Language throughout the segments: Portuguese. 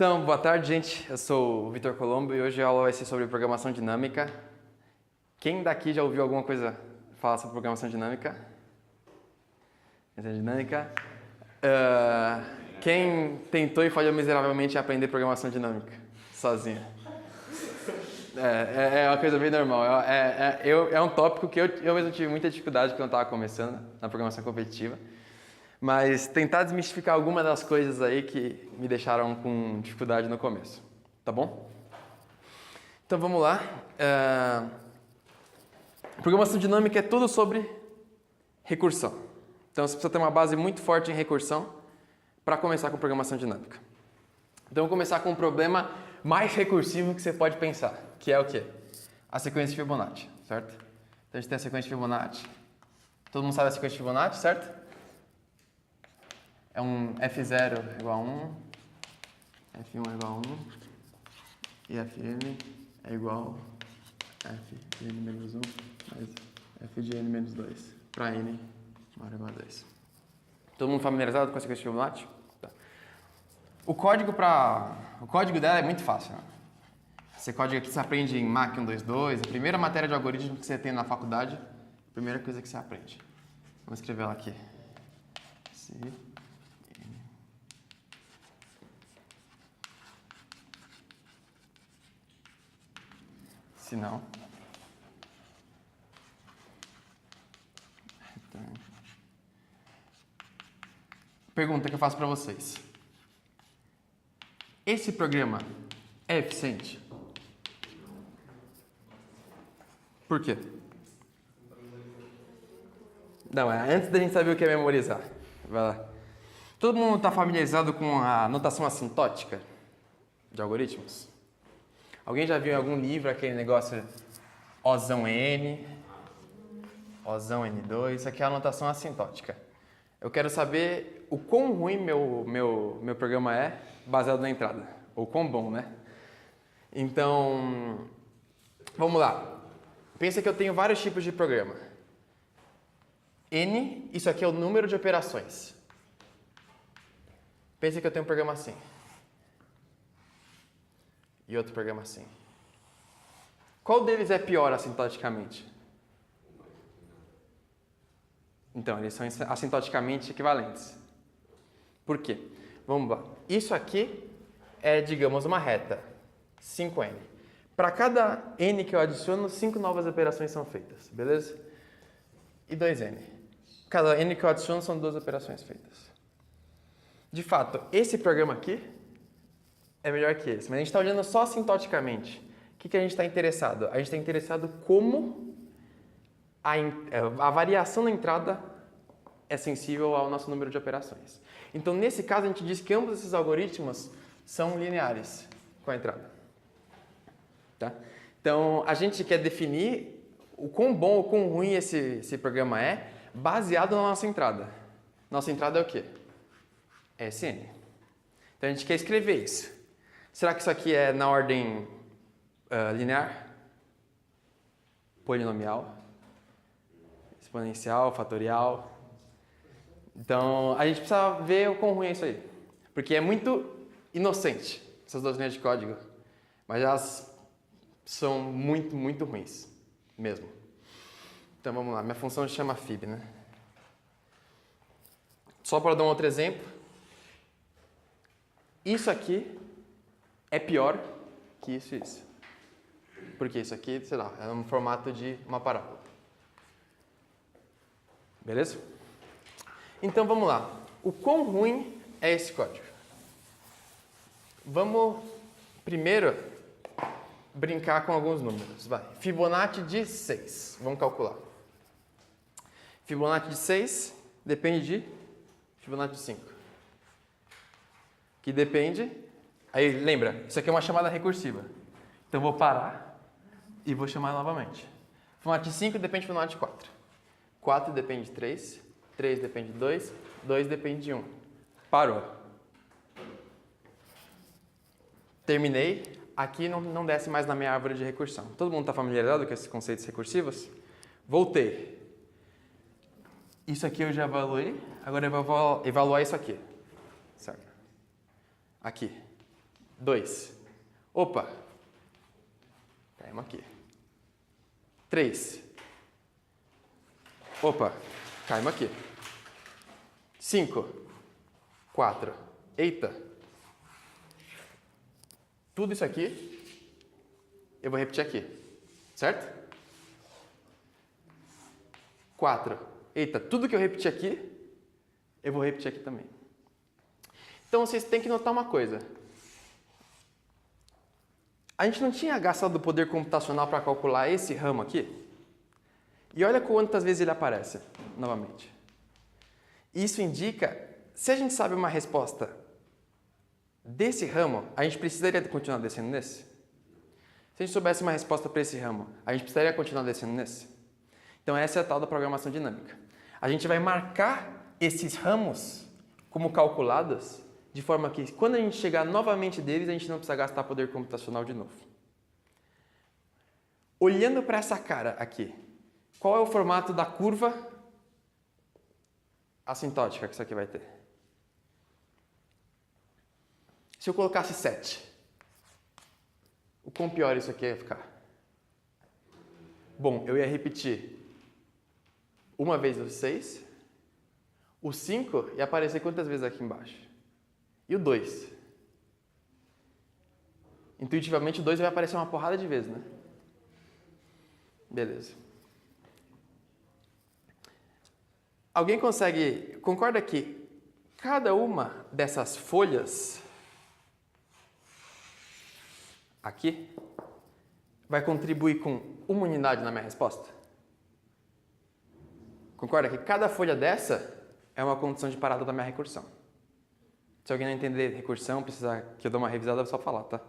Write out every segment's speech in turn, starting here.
Então, boa tarde, gente. Eu sou o Vitor Colombo e hoje a aula vai ser sobre programação dinâmica. Quem daqui já ouviu alguma coisa falar sobre programação dinâmica? Quem tentou e falhou miseravelmente em aprender programação dinâmica sozinho? É uma coisa bem normal. É um tópico que eu mesmo tive muita dificuldade quando eu estava começando na programação competitiva. Mas tentar desmistificar alguma das coisas aí que me deixaram com dificuldade no começo. Tá bom? Então vamos lá. Programação dinâmica é tudo sobre recursão. Então você precisa ter uma base muito forte em recursão para começar com programação dinâmica. Então vamos começar com um problema mais recursivo que você pode pensar, que é o quê? A sequência de Fibonacci, certo? Então a gente tem a sequência de Fibonacci. Todo mundo sabe a sequência de Fibonacci, certo? É um F0 igual a 1, F1 é igual a 1 e Fn é igual a F de n menos 1 mais F de n menos 2 para n maior ou igual a 2. Todo mundo familiarizado com a sequência de Fibonacci? Tá. O código dela é muito fácil. Né? Esse código aqui você aprende em Mach 122, a primeira matéria de algoritmo que você tem na faculdade, a primeira coisa que você aprende. Vamos escrever ela aqui. Se não, pergunta que eu faço para vocês. Esse programa é eficiente? Por quê? Não, antes da gente saber o que é memorizar. Vai lá. Todo mundo está familiarizado com a notação assintótica de algoritmos? Alguém já viu em algum livro aquele negócio Ozão N, Ozão N2? Isso aqui é a notação assintótica. Eu quero saber o quão ruim meu programa é baseado na entrada. Ou quão bom, né? Então, vamos lá. Pensa que eu tenho vários tipos de programa. N, isso aqui é o número de operações. Pensa que eu tenho um programa assim. E outro programa assim. Qual deles é pior assintoticamente? Então, eles são assintoticamente equivalentes. Por quê? Vamos lá. Isso aqui é, digamos, uma reta. 5n. Para cada n que eu adiciono, 5 novas operações são feitas. Beleza? E 2n. Cada n que eu adiciono são 2 operações feitas. De fato, esse programa aqui é melhor que esse, mas a gente está olhando só assintoticamente. O que a gente está interessado? A gente está interessado como a variação na entrada é sensível ao nosso número de operações. Então, nesse caso, a gente diz que ambos esses algoritmos são lineares com a entrada. Tá? Então, a gente quer definir o quão bom ou quão ruim esse programa é baseado na nossa entrada. Nossa entrada é o quê? É Sn. Então, a gente quer escrever isso. Será que isso aqui é na ordem linear? Polinomial? Exponencial? Fatorial? Então, a gente precisa ver o quão ruim é isso aí. Porque é muito inocente, essas duas linhas de código. Mas elas são muito, muito ruins. Mesmo. Então, vamos lá. Minha função se chama fib, né? Só para dar um outro exemplo. Isso aqui é pior que isso e isso. Porque isso aqui, sei lá, é um formato de uma parábola. Beleza? Então vamos lá. O quão ruim é esse código? Vamos primeiro brincar com alguns números. Vai. Fibonacci de 6. Vamos calcular. Fibonacci de 6 depende de Fibonacci de 5. Que depende... Aí, lembra, isso aqui é uma chamada recursiva. Então, eu vou parar e vou chamar novamente. Fibonacci de 5 depende de Fibonacci de 4. 4 depende de 3. 3 depende de 2. 2 depende de 1. Parou. Terminei. Aqui não desce mais na minha árvore de recursão. Todo mundo está familiarizado com esses conceitos recursivos? Voltei. Isso aqui eu já evaluei. Agora eu vou evaluar isso aqui. Certo? Aqui. 2. Opa! Caímos aqui. 3. Opa! Caímos aqui. 5. 4. Eita! Tudo isso aqui, eu vou repetir aqui. Certo? 4. Eita, tudo que eu repeti aqui, eu vou repetir aqui também. Então, vocês têm que notar uma coisa. A gente não tinha gastado o poder computacional para calcular esse ramo aqui? E olha quantas vezes ele aparece, novamente. Isso indica, se a gente sabe uma resposta desse ramo, a gente precisaria continuar descendo nesse? Se a gente soubesse uma resposta para esse ramo, a gente precisaria continuar descendo nesse? Então essa é a tal da programação dinâmica. A gente vai marcar esses ramos como calculados, de forma que quando a gente chegar novamente deles, a gente não precisa gastar poder computacional de novo. Olhando para essa cara aqui, qual é o formato da curva assintótica que isso aqui vai ter? Se eu colocasse 7, o quão pior isso aqui ia ficar? Bom, eu ia repetir uma vez o 6, o 5 ia aparecer quantas vezes aqui embaixo? E o 2? Intuitivamente o 2 vai aparecer uma porrada de vezes, né? Beleza. Alguém consegue... Concorda que cada uma dessas folhas aqui vai contribuir com uma unidade na minha resposta? Concorda que cada folha dessa é uma condição de parada da minha recursão? Se alguém não entender recursão, precisar que eu dê uma revisada, é só falar, tá?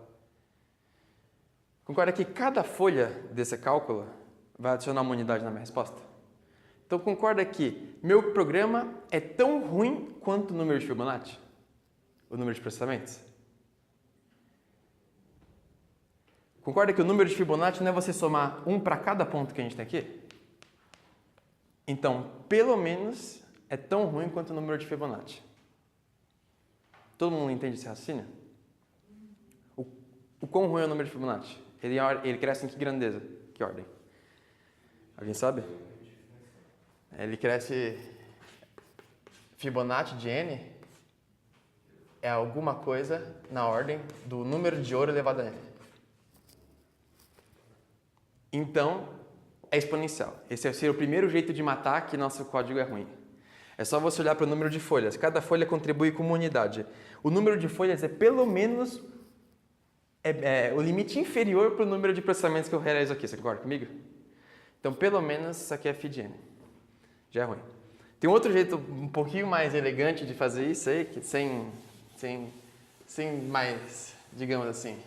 Concorda que cada folha desse cálculo vai adicionar uma unidade na minha resposta? Então concorda que meu programa é tão ruim quanto o número de Fibonacci? O número de processamentos? Concorda que o número de Fibonacci não é você somar um para cada ponto que a gente tem aqui? Então, pelo menos, é tão ruim quanto o número de Fibonacci. Todo mundo entende esse raciocínio? O quão ruim é o número de Fibonacci? Ele cresce em que grandeza? Que ordem? Alguém sabe? Ele cresce... Fibonacci de n é alguma coisa na ordem do número de ouro elevado a n. Então, é exponencial. Esse seria o primeiro jeito de matar que nosso código é ruim. É só você olhar para o número de folhas. Cada folha contribui com uma unidade. O número de folhas é pelo menos o limite inferior para o número de processamentos que eu realizo aqui. Você concorda comigo? Então, pelo menos, isso aqui é φ de n. Já é ruim. Tem um outro jeito um pouquinho mais elegante de fazer isso aí, que sem mais, digamos assim...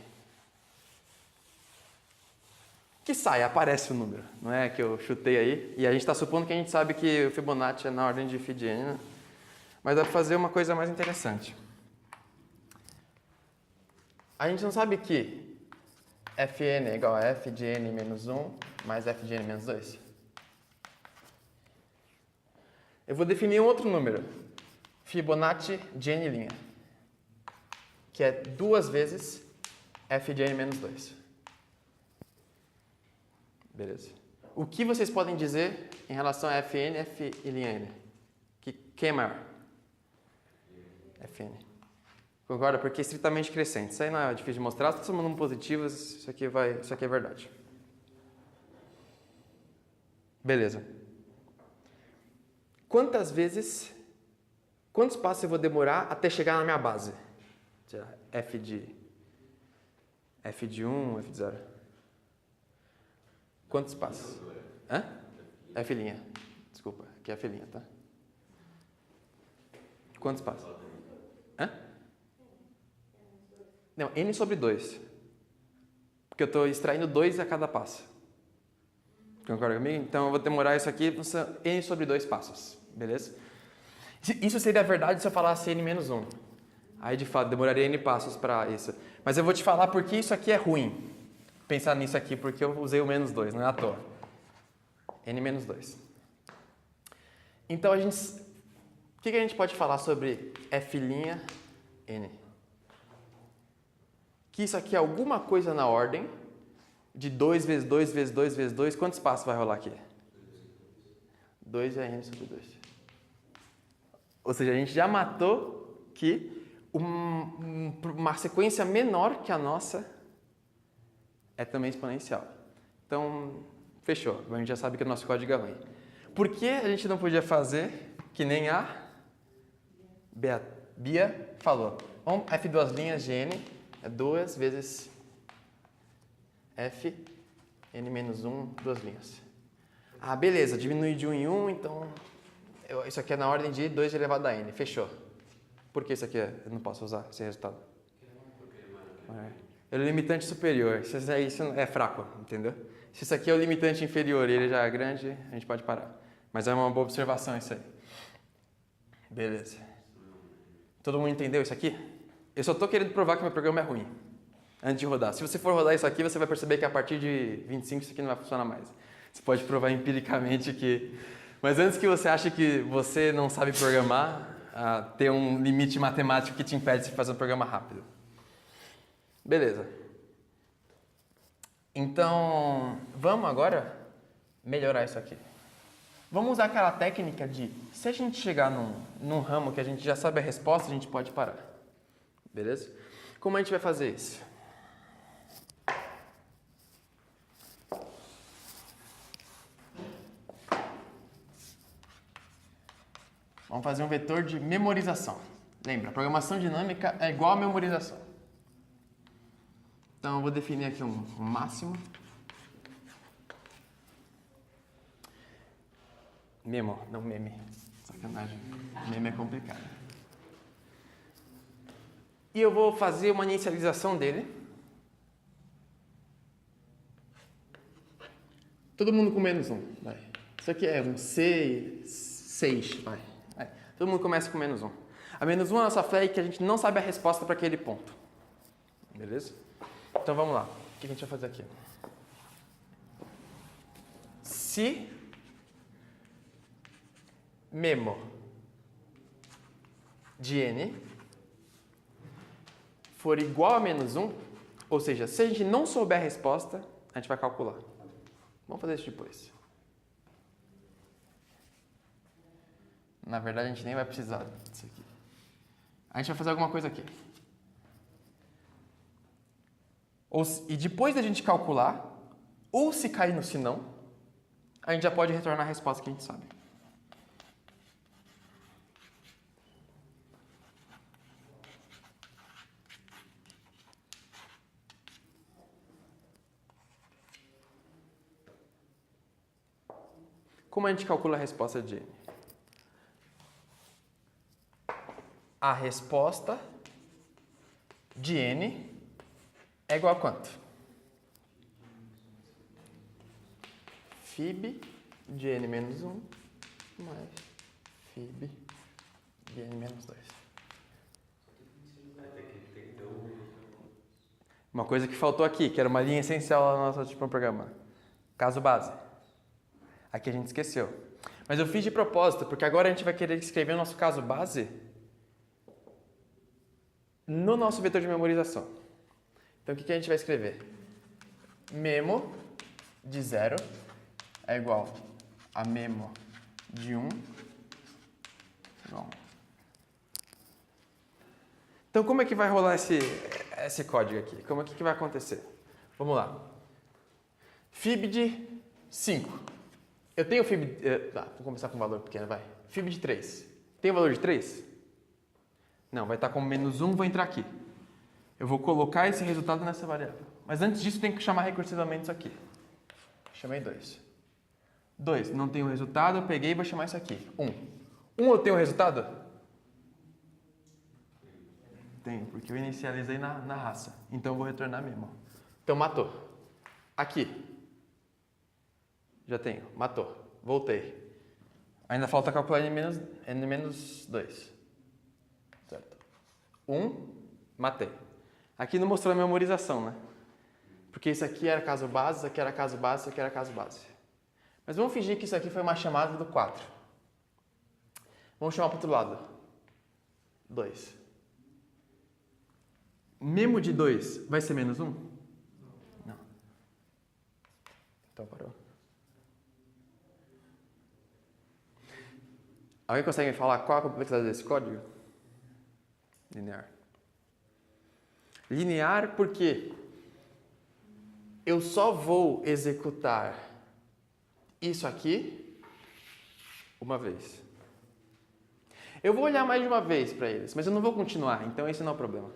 que sai, aparece o número, não é que eu chutei aí, e a gente está supondo que a gente sabe que o Fibonacci é na ordem de φ de n, né? Mas dá para fazer uma coisa mais interessante. A gente não sabe que Fn é igual a f de n menos 1 mais f de n menos 2? Eu vou definir um outro número, Fibonacci de n', que é 2 vezes f de n menos 2. Beleza. O que vocês podem dizer em relação a Fn e F'N? Quem é maior? Fn. Concorda? Porque é estritamente crescente. Isso aí não é difícil de mostrar. Se somando um positivos, isso aqui é verdade. Beleza. Quantos passos eu vou demorar até chegar na minha base? F de 1, F de 0. Quantos passos? Hã? F'. Desculpa, aqui é a F', tá? Quantos passos? Hã? Não, n sobre 2. Porque eu estou extraindo 2 a cada passo. Concorda comigo? Então eu vou demorar isso aqui n sobre 2 passos. Beleza? Isso seria verdade se eu falasse n menos 1. Aí de fato demoraria n passos para isso. Mas eu vou te falar porque isso aqui é ruim. Pensar nisso aqui porque eu usei o menos 2, não é à toa. N menos 2. Então, o que a gente pode falar sobre F'N? que isso aqui é alguma coisa na ordem de 2 vezes 2 vezes 2 vezes 2. Quantos passos vai rolar aqui? 2 é n sobre 2. Ou seja, a gente já matou que uma sequência menor que a nossa é também exponencial. Então, fechou. A gente já sabe que o nosso código é ruim. Por que a gente não podia fazer que nem a Bia falou? F duas linhas de n é 2 vezes f n menos 1, 2 linhas. Ah, beleza, diminui de 1 em 1, então isso aqui é na ordem de 2 elevado a n. Fechou. Por que isso aqui eu não posso usar esse resultado? É o limitante superior. Isso é fraco, entendeu? Se isso aqui é o limitante inferior e ele já é grande, a gente pode parar. Mas é uma boa observação isso aí. Beleza. Todo mundo entendeu isso aqui? Eu só estou querendo provar que meu programa é ruim. Antes de rodar. Se você for rodar isso aqui, você vai perceber que a partir de 25 isso aqui não vai funcionar mais. Você pode provar empiricamente que... Mas antes que você ache que você não sabe programar, tem um limite matemático que te impede de fazer um programa rápido. Beleza. Então, vamos agora melhorar isso aqui. Vamos usar aquela técnica de, se a gente chegar num ramo que a gente já sabe a resposta, a gente pode parar. Beleza? Como a gente vai fazer isso? Vamos fazer um vetor de memorização. Lembra, programação dinâmica é igual a memorização. Então, eu vou definir aqui um máximo. Memo, não meme. Sacanagem. Meme é complicado. E eu vou fazer uma inicialização dele. Todo mundo com menos 1. Vai. Isso aqui é um 6. Vai. Todo mundo começa com menos 1. A menos 1 é a nossa flag que a gente não sabe a resposta para aquele ponto. Beleza? Então vamos lá. O que a gente vai fazer aqui? Se memo de n for igual a menos 1, ou seja, se a gente não souber a resposta, a gente vai calcular. Vamos fazer isso depois. Na verdade, a gente nem vai precisar disso aqui. A gente vai fazer alguma coisa aqui. E depois da gente calcular, ou se cair no senão, a gente já pode retornar a resposta que a gente sabe. Como a gente calcula a resposta de n? A resposta de n é igual a quanto? Fib de n menos 1 mais Fib de n menos 2. Uma coisa que faltou aqui, que era uma linha essencial lá no nosso tipo de programa. Caso base. Aqui a gente esqueceu. Mas eu fiz de propósito, porque agora a gente vai querer escrever o nosso caso base no nosso vetor de memorização. Então, o que a gente vai escrever? Memo de 0 é igual a memo de 1 igual. Então, como é que vai rolar esse código aqui? Como é que vai acontecer? Vamos lá. Fib de 5. Eu tenho Fib... vou começar com um valor pequeno, vai. Fib de 3. Tem o valor de 3? Não, vai estar como menos 1, vou entrar aqui. Eu vou colocar esse resultado nessa variável. Mas antes disso, tem que chamar recursivamente isso aqui. Chamei 2. 2, não tem o resultado, eu peguei e vou chamar isso aqui. 1. 1 eu tenho o resultado? Tem, porque eu inicializei na raça. Então eu vou retornar mesmo. Então matou. Aqui. Já tenho. Matou. Voltei. Ainda falta calcular n menos 2. Certo. 1, matei. Aqui não mostrou a memorização, né? Porque isso aqui era caso base, isso aqui era caso base, isso aqui era caso base. Mas vamos fingir que isso aqui foi uma chamada do 4. Vamos chamar para o outro lado. 2. Memo de 2 vai ser menos 1? Não. Então parou. Alguém consegue me falar qual a complexidade desse código? Linear. Linear porque eu só vou executar isso aqui uma vez. Eu vou olhar mais de uma vez para eles, mas eu não vou continuar, então esse não é o problema.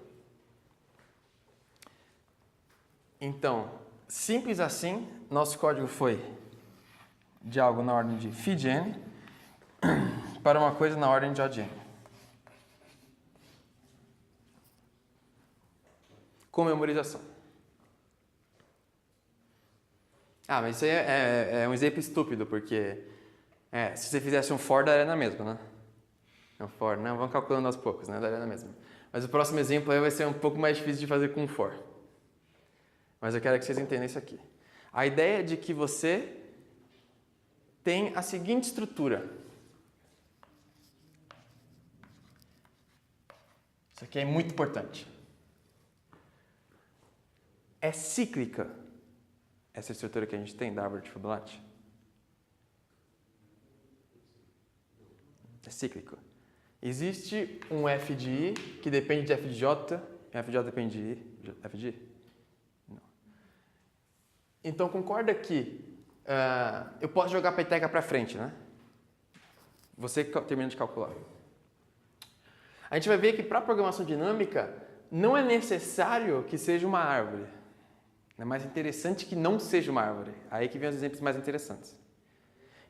Então, simples assim, nosso código foi de algo na ordem de phi de n para uma coisa na ordem de O de n. Com memorização. Ah, mas isso aí é um exemplo estúpido, porque se você fizesse um for, daria na mesma, né? Um for, não, vamos calculando aos poucos, né? Daria na mesma. Mas o próximo exemplo aí vai ser um pouco mais difícil de fazer com um for. Mas eu quero que vocês entendam isso aqui. A ideia é de que você tem a seguinte estrutura. Isso aqui é muito importante. É cíclica essa estrutura que a gente tem da árvore de Fibonacci? É cíclico. Existe um f de i que depende de f de j, e f de j depende de i, f de i? Não. Então concorda que eu posso jogar a peteca para frente, né? Você termina de calcular. A gente vai ver que para programação dinâmica não é necessário que seja uma árvore. É mais interessante que não seja uma árvore. Aí que vem os exemplos mais interessantes.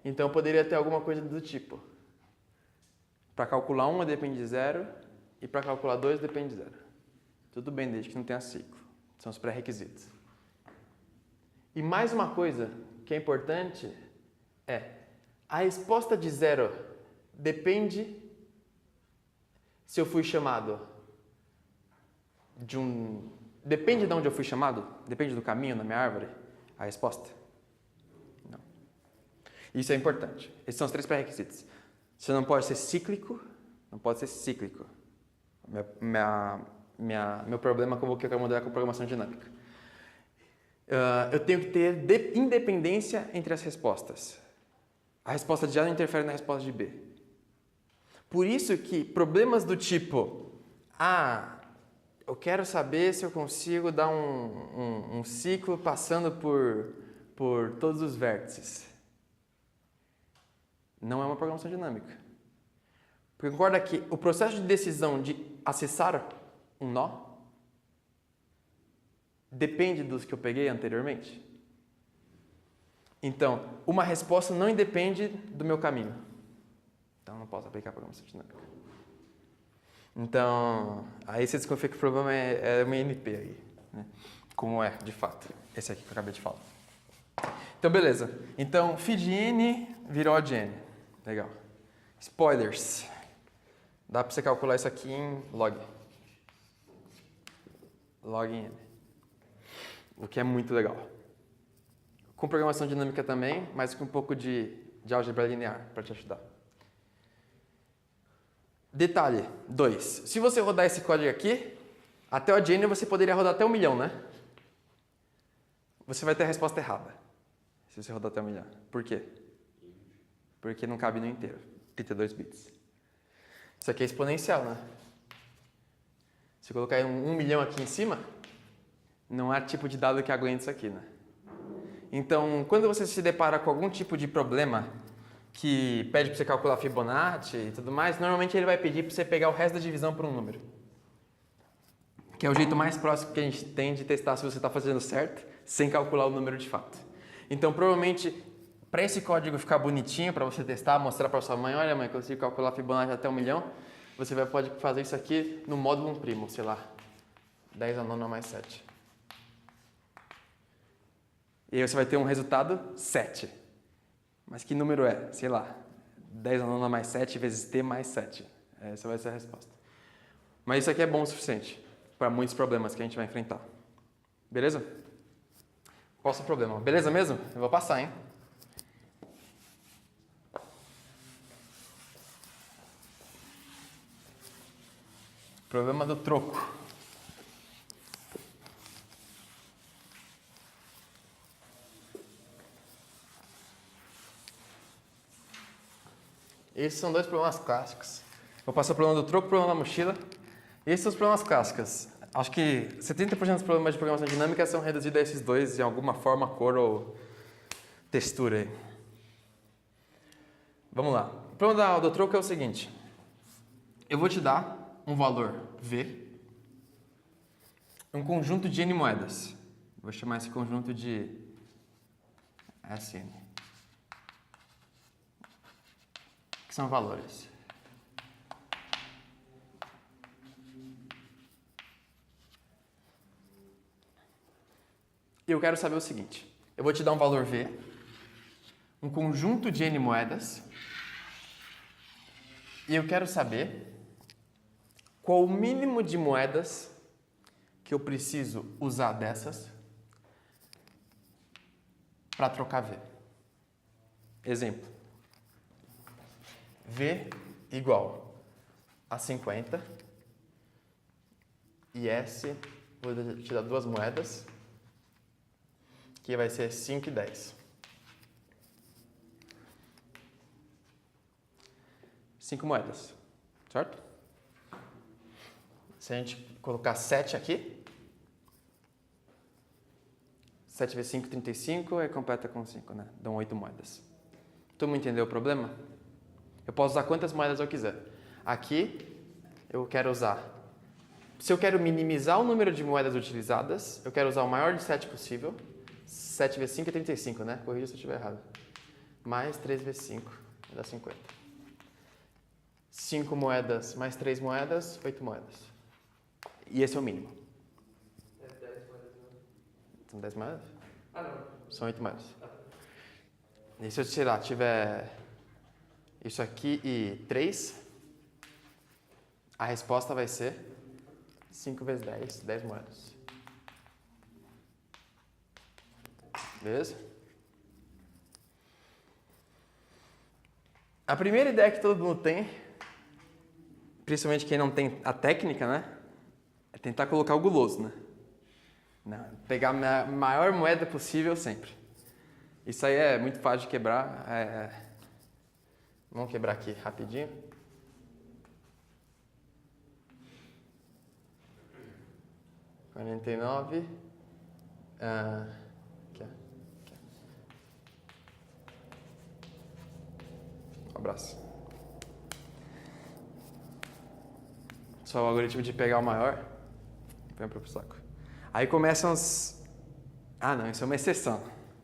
Então poderia ter alguma coisa do tipo. Para calcular 1 depende de 0 e para calcular 2 depende de 0. Tudo bem, desde que não tenha ciclo. São os pré-requisitos. E mais uma coisa que é importante é a resposta de 0 depende se eu fui chamado de um... Depende de onde eu fui chamado? Depende do caminho na minha árvore? A resposta? Não. Isso é importante. Esses são os 3 pré-requisitos. Você não pode ser cíclico, não pode ser cíclico. Meu problema com o que eu quero modelar com programação dinâmica. Eu tenho que ter independência entre as respostas. A resposta de A não interfere na resposta de B. Por isso que problemas do tipo, eu quero saber se eu consigo dar um ciclo passando por todos os vértices. Não é uma programação dinâmica. Porque concorda que o processo de decisão de acessar um nó depende dos que eu peguei anteriormente? Então, uma resposta não independe do meu caminho. Então, eu não posso aplicar a programação dinâmica. Então, aí você desconfia que o problema é uma NP aí, né? Como é, de fato. Esse aqui que eu acabei de falar. Então, beleza. Então, phi de n virou O de n. Legal. Spoilers. Dá para você calcular isso aqui em log. Log em n. O que é muito legal. Com programação dinâmica também, mas com um pouco de álgebra linear para te ajudar. Detalhe 2. Se você rodar esse código aqui, até O de n você poderia rodar até 1 milhão, né? Você vai ter a resposta errada. Se você rodar até 1 milhão. Por quê? Porque não cabe no inteiro. 32 bits. Isso aqui é exponencial, né? Se eu colocar 1 milhão aqui em cima, não há tipo de dado que aguente isso aqui, né? Então, quando você se depara com algum tipo de problema que pede para você calcular Fibonacci e tudo mais, normalmente ele vai pedir para você pegar o resto da divisão por um número. Que é o jeito mais próximo que a gente tem de testar se você está fazendo certo, sem calcular o número de fato. Então, provavelmente, para esse código ficar bonitinho, para você testar, mostrar para sua mãe, olha mãe, consigo calcular Fibonacci até 1 milhão, você pode fazer isso aqui no módulo 1', sei lá, 10 a 9 mais 7. E aí você vai ter um resultado 7. Mas que número é? Sei lá, 10 a 9 mais 7 vezes t mais 7. Essa vai ser a resposta. Mas isso aqui é bom o suficiente para muitos problemas que a gente vai enfrentar. Beleza? Próximo problema. Beleza mesmo? Eu vou passar, hein? Problema do troco. Esses são dois problemas clássicos. Vou passar o problema do troco e o problema da mochila. Esses são os problemas clássicos. Acho que 70% dos problemas de programação dinâmica são reduzidos a esses dois, de alguma forma, cor ou textura. Aí. Vamos lá. O problema do troco é o seguinte. Eu vou te dar um valor V, um conjunto de N moedas. Vou chamar esse conjunto de SN. Que são valores. E eu quero saber o seguinte. Eu vou te dar um valor V, um conjunto de N moedas, e eu quero saber qual o mínimo de moedas que eu preciso usar dessas para trocar V. Exemplo. V igual a 50 e S, vou te dar duas moedas, que vai ser 5 e 10. 5 moedas, certo? Se a gente colocar 7 aqui, 7 vezes 5, 35, aí completa com 5, né? Dão 8 moedas. Todo mundo entendeu o problema? Eu posso usar quantas moedas eu quiser. Aqui, eu quero usar... Se eu quero minimizar o número de moedas utilizadas, eu quero usar o maior de 7 possível. 7 vezes 5 é 35, né? Corrija se eu estiver errado. Mais 3 vezes 5, dá 50. 5 moedas mais 3 moedas, 8 moedas. E esse é o mínimo. É 10 moedas, não? São 10 moedas? Ah, não. São 8 moedas. E se eu, sei lá, tiver isso aqui e 3, a resposta vai ser 5 vezes 10, 10 moedas. Beleza? A primeira ideia que todo mundo tem, principalmente quem não tem a técnica, né? É tentar colocar o guloso, né? Não, pegar a maior moeda possível sempre. Isso aí é muito fácil de quebrar. Vamos quebrar aqui rapidinho. $49. Aqui, aqui. Um abraço. Só o algoritmo de pegar o maior. Põe para o saco. Aí começam os... Ah, não, isso é uma exceção.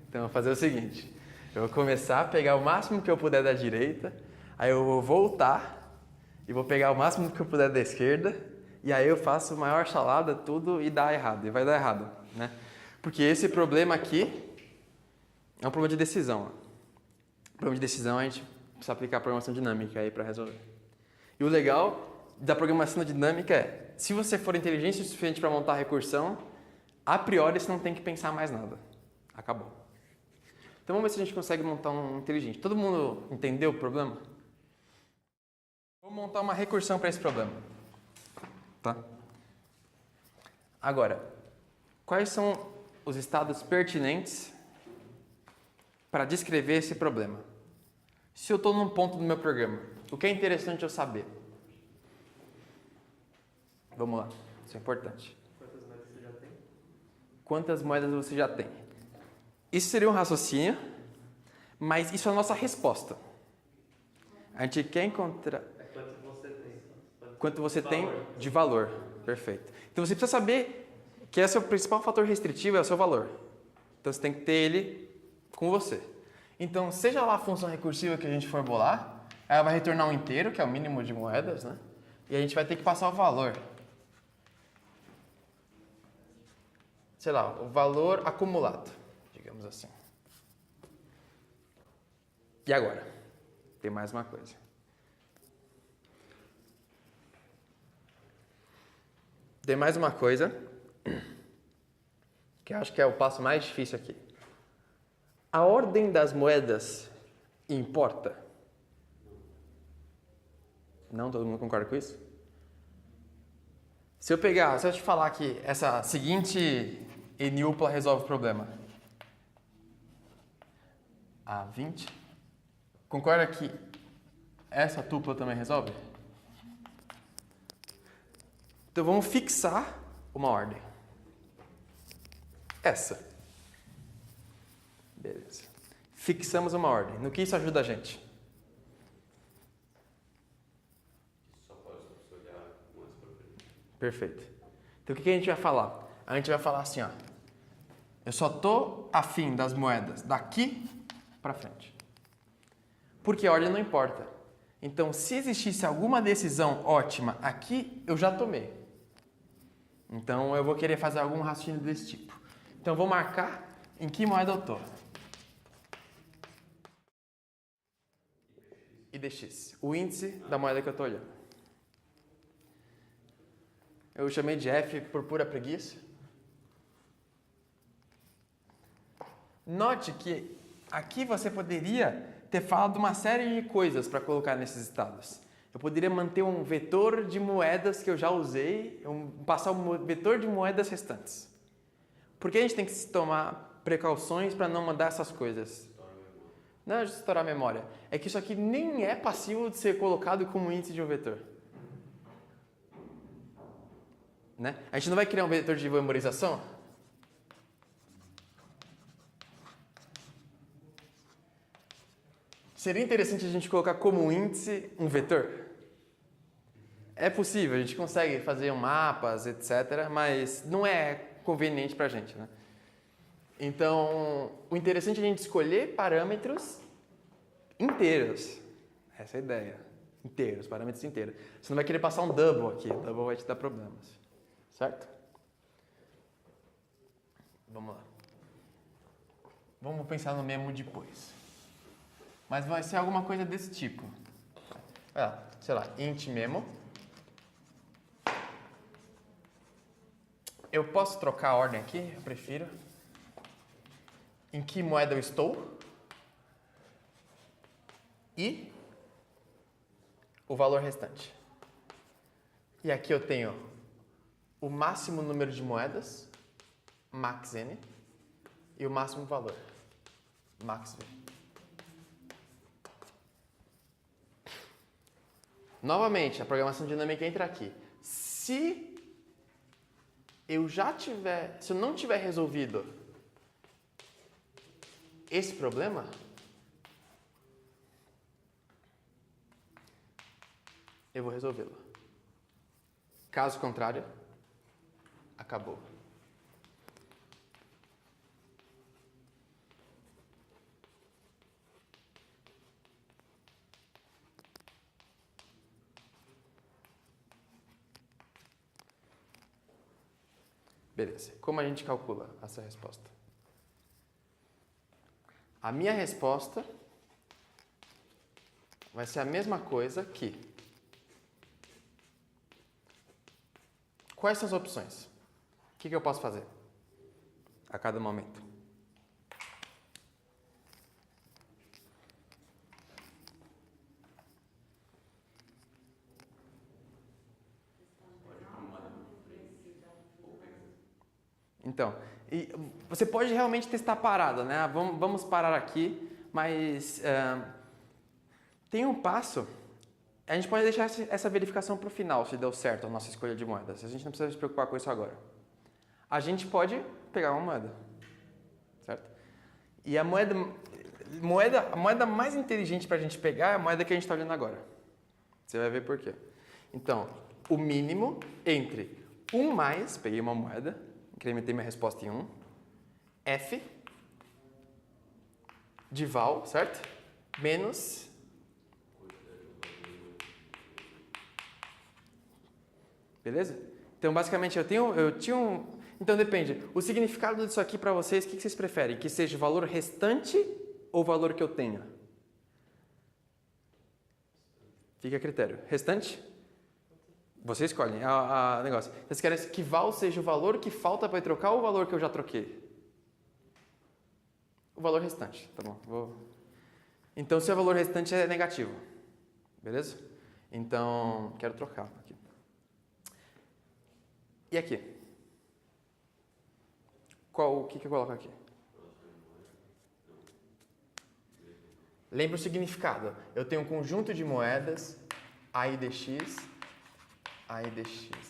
Então eu vou fazer o seguinte. Eu vou começar a pegar o máximo que eu puder da direita, aí eu vou voltar e vou pegar o máximo que eu puder da esquerda, e aí eu faço a maior salada, tudo, e dá errado, e vai dar errado, né? Porque esse problema aqui é um problema de decisão. O problema de decisão a gente precisa aplicar a programação dinâmica aí para resolver. E o legal da programação dinâmica é, se você for inteligente o suficiente para montar a recursão, a priori você não tem que pensar mais nada. Acabou. Então vamos ver se a gente consegue montar um inteligente. Todo mundo entendeu o problema? Vou montar uma recursão para esse problema. Tá? Agora, quais são os estados pertinentes para descrever esse problema? Se eu estou num ponto do meu programa, o que é interessante eu saber? Vamos lá, isso é importante. Quantas moedas você já tem? Quantas moedas você já tem? Isso seria um raciocínio, mas isso é a nossa resposta. A gente quer encontrar... É quanto você tem. Quanto você tem de valor. Perfeito. Então você precisa saber que esse é o principal fator restritivo, é o seu valor. Então você tem que ter ele com você. Então, seja lá a função recursiva que a gente for bolar, ela vai retornar um inteiro, que é o mínimo de moedas, né? E a gente vai ter que passar o valor. Sei lá, o valor acumulado, digamos assim. E agora? Tem mais uma coisa. Tem mais uma coisa, que eu acho que é o passo mais difícil aqui. A ordem das moedas importa? Não? Todo mundo concorda com isso? Se eu te falar que essa seguinte eniupla resolve o problema. A20. Concorda que Essa tupla também resolve? Então vamos fixar uma ordem. Essa. Beleza. Fixamos uma ordem. No que isso ajuda a gente? Só pode olhar mais para frente. Perfeito. Então o que a gente vai falar? A gente vai falar assim, ó. Eu só tô afim das moedas daqui para frente. Porque a ordem não importa. Então, se existisse alguma decisão ótima aqui, eu já tomei. Então, eu vou querer fazer algum raciocínio desse tipo. Então, eu vou marcar em que moeda eu tô. IDX, o índice da moeda que eu tô olhando. Eu chamei de F por pura preguiça. Note que aqui você poderia ter falado uma série de coisas para colocar nesses estados. Eu poderia manter um vetor de moedas que eu já usei, passar um vetor de moedas restantes. Por que a gente tem que tomar precauções para não mandar essas coisas? Não é de estourar a memória. É que isso aqui nem é passível de ser colocado como índice de um vetor. Né? A gente não vai criar um vetor de memorização? Seria interessante a gente colocar como índice um vetor? É possível, a gente consegue fazer mapas, etc., mas não é conveniente para a gente, né? Então, o interessante é a gente escolher parâmetros inteiros. Essa é a ideia. Inteiros, parâmetros inteiros. Você não vai querer passar um double aqui, o double vai te dar problemas. Certo? Vamos lá. Vamos pensar no memo depois. Mas vai ser alguma coisa desse tipo. Sei lá, int memo. Eu posso trocar a ordem aqui? Eu prefiro. Em que moeda eu estou? E o valor restante. E aqui eu tenho o máximo número de moedas, max n, e o máximo valor, max v. Novamente, a programação dinâmica entra aqui. Se eu não tiver resolvido esse problema, eu vou resolvê-lo. Caso contrário, acabou. Beleza. Como a gente calcula essa resposta? A minha resposta vai ser a mesma coisa que... Quais são as opções? O que eu posso fazer a cada momento? Então, você pode realmente testar parada, né? Vamos parar aqui, mas tem um passo. A gente pode deixar essa verificação para o final, se deu certo a nossa escolha de moedas. A gente não precisa se preocupar com isso agora. A gente pode pegar uma moeda, certo? E a moeda mais inteligente para a gente pegar é a moeda que a gente está olhando agora. Você vai ver por quê. Então, o mínimo entre 1 mais, peguei uma moeda, incrementei minha resposta em 1, F de val, certo? Menos... Beleza? Então, basicamente, eu tinha um... Então, depende. O significado disso aqui para vocês, o que vocês preferem? Que seja o valor restante ou o valor que eu tenho? Fica a critério. Restante? Você escolhe a negócio. Vocês querem que val seja o valor que falta para eu trocar ou o valor que eu já troquei? O valor restante, tá bom. Então, se o valor restante é negativo. Beleza? Então, quero trocar aqui. E aqui? O que eu coloco aqui? Lembra o significado. Eu tenho um conjunto de moedas, A e DX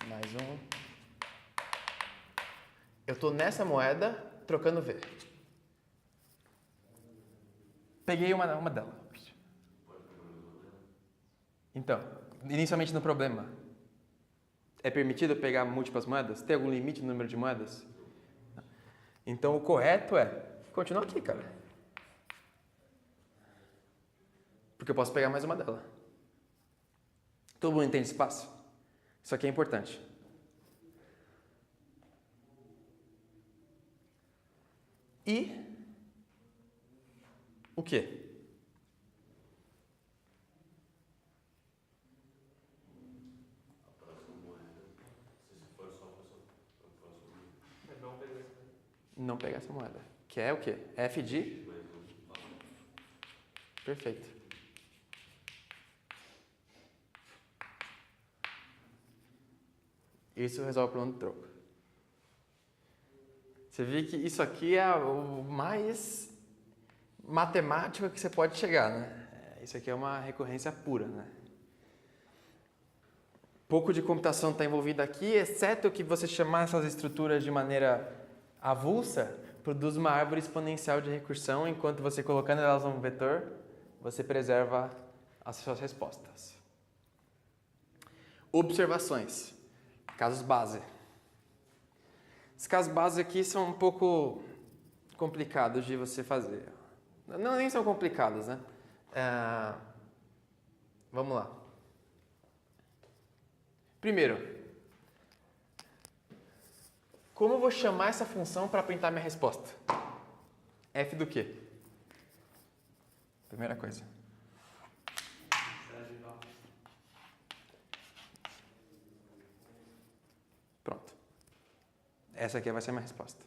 mais um. Eu estou nessa moeda trocando V. Peguei uma delas. Então, inicialmente no problema, é permitido pegar múltiplas moedas? Tem algum limite no número de moedas? Então, o correto é continuar aqui, cara. Porque eu posso pegar mais uma dela. Todo mundo entende espaço? Isso aqui é importante. E o quê? É bom pegar essa. Não pegar essa moeda. Que é o quê? F de? Perfeito. Isso resolve o problema do troco. Você vê que isso aqui é o mais matemático que você pode chegar, né? Isso aqui é uma recorrência pura, né? Pouco de computação está envolvida aqui, exceto que você chamar essas estruturas de maneira avulsa, produz uma árvore exponencial de recursão, enquanto você colocando elas num vetor, você preserva as suas respostas. Observações. Casos base. Os casos base aqui são um pouco complicados de você fazer. Não, nem são complicados, né? Vamos lá. Primeiro, como eu vou chamar essa função para printar minha resposta? F do quê? Primeira coisa. Pronto. Essa aqui vai ser a minha resposta.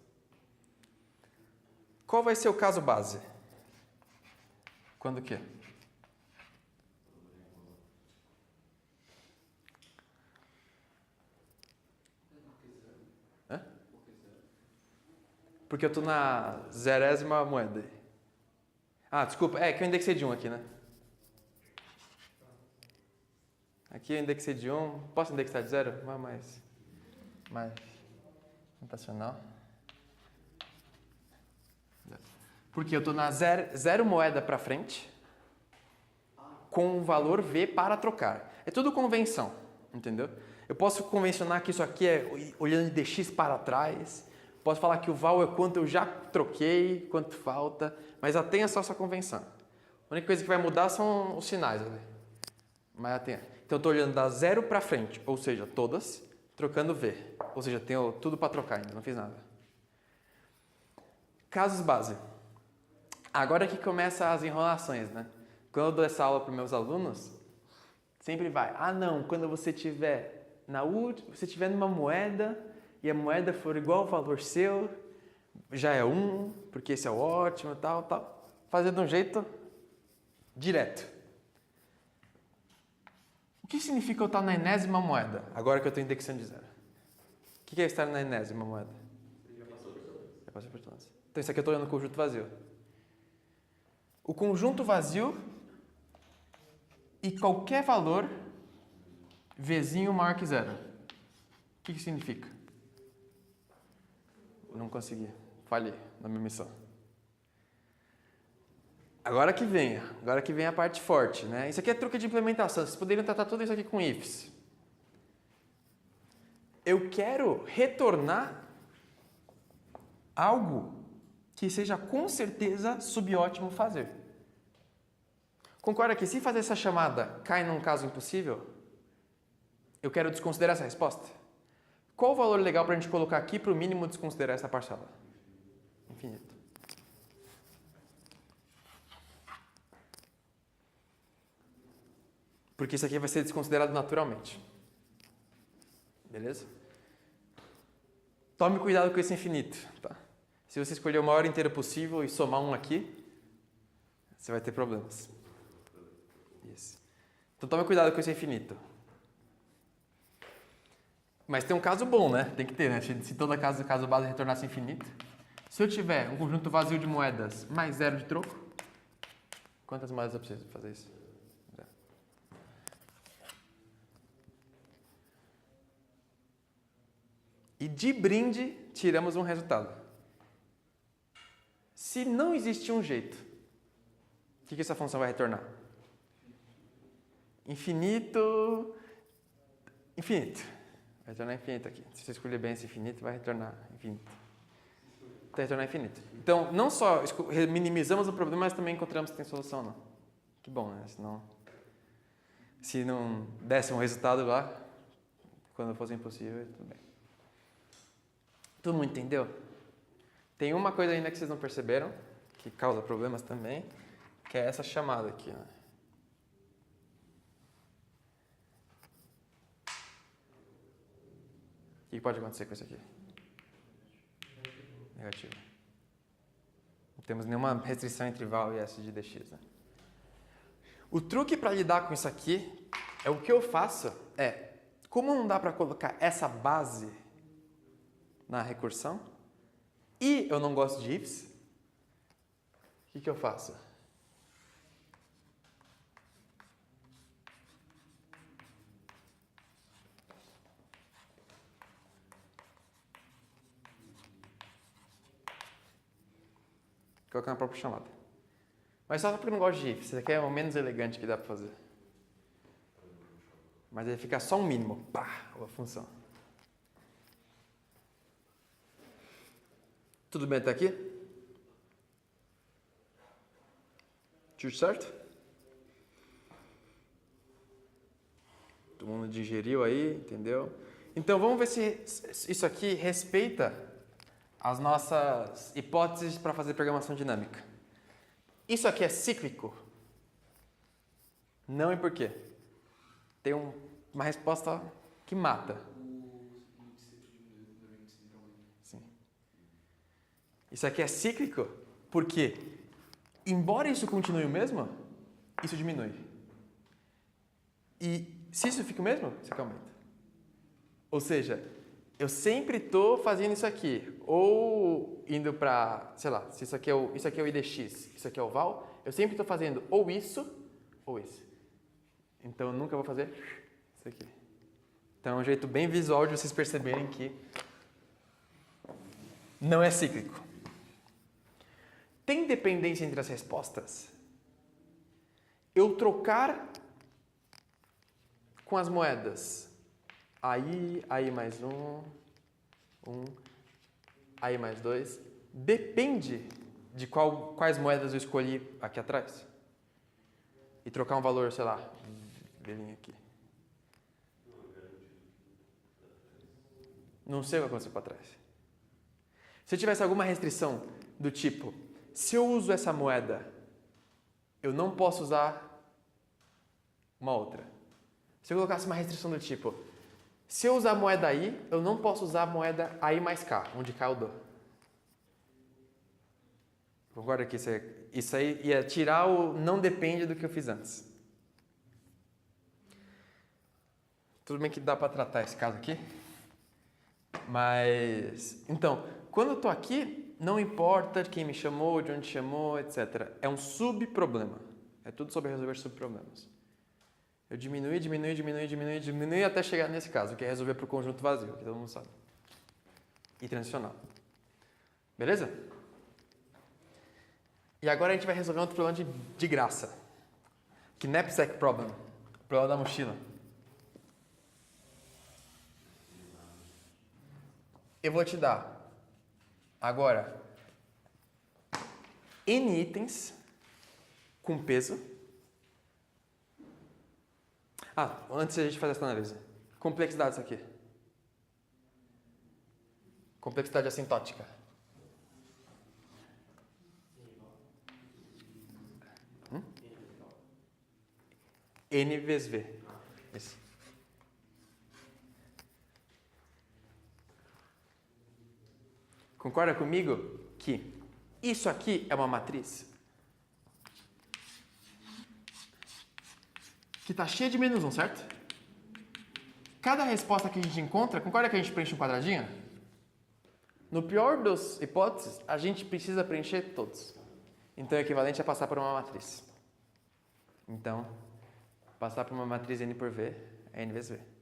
Qual vai ser o caso base? Quando o quê? Hã? Porque eu estou na 0ª moeda. Ah, desculpa. É que eu indexei de 1 aqui, né? Aqui eu indexei de 1. Posso indexar de 0? Mais notacional. Porque eu estou na 0 moeda para frente com o valor V para trocar. É tudo convenção, entendeu? Eu posso convencionar que isso aqui é olhando de dx para trás. Posso falar que o val é quanto eu já troquei, quanto falta, mas já tem só essa convenção. A única coisa que vai mudar são os sinais ali. Mas tem. Então eu estou olhando da 0 para frente, ou seja, todas, trocando V. Ou seja, tenho tudo para trocar ainda, não fiz nada. Casos base. Agora que começam as enrolações, né? Quando eu dou essa aula para os meus alunos, sempre vai, não, quando você tiver você tiver numa moeda e a moeda for igual ao valor seu, já é 1, porque esse é o ótimo, tal. Fazer de um jeito direto. O que significa eu estar na enésima moeda, agora que eu estou indexando de 0? O que é estar na enésima moeda? Já passou por todas. Então isso aqui eu estou olhando o conjunto vazio. O conjunto vazio e qualquer valor Vzinho maior que 0. O que significa? Não consegui. Falhei na minha missão. Agora que vem a parte forte, né? Isso aqui é truque de implementação. Vocês poderiam tratar tudo isso aqui com ifs. Eu quero retornar algo que seja com certeza subótimo fazer. Concorda que se fazer essa chamada cai num caso impossível, eu quero desconsiderar essa resposta? Qual o valor legal para a gente colocar aqui para o mínimo desconsiderar essa parcela? Infinito. Porque isso aqui vai ser desconsiderado naturalmente. Beleza? Tome cuidado com esse infinito. Tá? Se você escolher o maior inteiro possível e somar um aqui, você vai ter problemas. Isso. Então tome cuidado com esse infinito. Mas tem um caso bom, né? Tem que ter, né? Se toda caso base retornasse infinito. Se eu tiver um conjunto vazio de moedas mais 0 de troco, Quantas moedas eu preciso fazer isso? 0. E de brinde, tiramos um resultado. Se não existe um jeito, o que essa função vai retornar? Infinito. Vai retornar infinito aqui. Se você escolher bem esse infinito, vai retornar infinito. Vai retornar infinito. Então, não só minimizamos o problema, mas também encontramos que tem solução, não. Que bom, né? Senão, se não desse um resultado lá, quando fosse impossível, tudo bem. Todo mundo entendeu? Tem uma coisa ainda que vocês não perceberam, que causa problemas também, que é essa chamada aqui, né? O que pode acontecer com isso aqui? Negativo. Não temos nenhuma restrição entre val e s de dx, né? O truque para lidar com isso aqui é o que eu faço como não dá para colocar essa base na recursão e eu não gosto de ifs, o que eu faço? Colocar na própria chamada. Mas só porque eu não gosto de if. Isso aqui é o menos elegante que dá para fazer. Mas aí fica só um mínimo. Pá, a função. Tudo bem até aqui? Tudo certo? Todo mundo digeriu aí, entendeu? Então vamos ver se isso aqui respeita as nossas hipóteses para fazer programação dinâmica. Isso aqui é cíclico? Não, e por quê? Tem uma resposta que mata. Sim. Isso aqui é cíclico porque, embora isso continue o mesmo, isso diminui. E se isso fica o mesmo, isso aqui aumenta. Ou seja, eu sempre estou fazendo isso aqui, ou indo para, sei lá, se isso aqui é o IDX, isso aqui é o val, eu sempre estou fazendo ou isso, ou esse. Então eu nunca vou fazer isso aqui. Então é um jeito bem visual de vocês perceberem que não é cíclico. Tem dependência entre as respostas? Eu trocar com as moedas aí mais aí mais 2, depende de quais moedas eu escolhi aqui atrás. E trocar um valor, sei lá, velhinho aqui. Não sei o que aconteceu para trás. Se eu tivesse alguma restrição do tipo, se eu uso essa moeda, eu não posso usar uma outra. Se eu colocasse uma restrição do tipo, se eu usar a moeda aí, eu não posso usar a moeda aí mais K, onde K eu dou. Concorda que isso aí ia tirar o não depende do que eu fiz antes. Tudo bem que dá para tratar esse caso aqui. Mas, então, quando eu estou aqui, não importa quem me chamou, de onde chamou, etc. É um subproblema. É tudo sobre resolver subproblemas. Eu diminui até chegar nesse caso, que é resolver para o conjunto vazio, que todo mundo sabe. E transicional. Beleza? E agora a gente vai resolver outro problema de graça. Knapsack problem. O problema da mochila. Eu vou te dar agora N itens com peso. Antes de a gente fazer essa análise. Complexidade isso aqui. Complexidade assintótica. N vezes V. Isso. Concorda comigo que isso aqui é uma matriz que está cheia de menos 1, certo? Cada resposta que a gente encontra, concorda que a gente preenche um quadradinho? No pior das hipóteses, a gente precisa preencher todos. Então, o equivalente é passar por uma matriz. Então, passar por uma matriz N por V é N vezes V.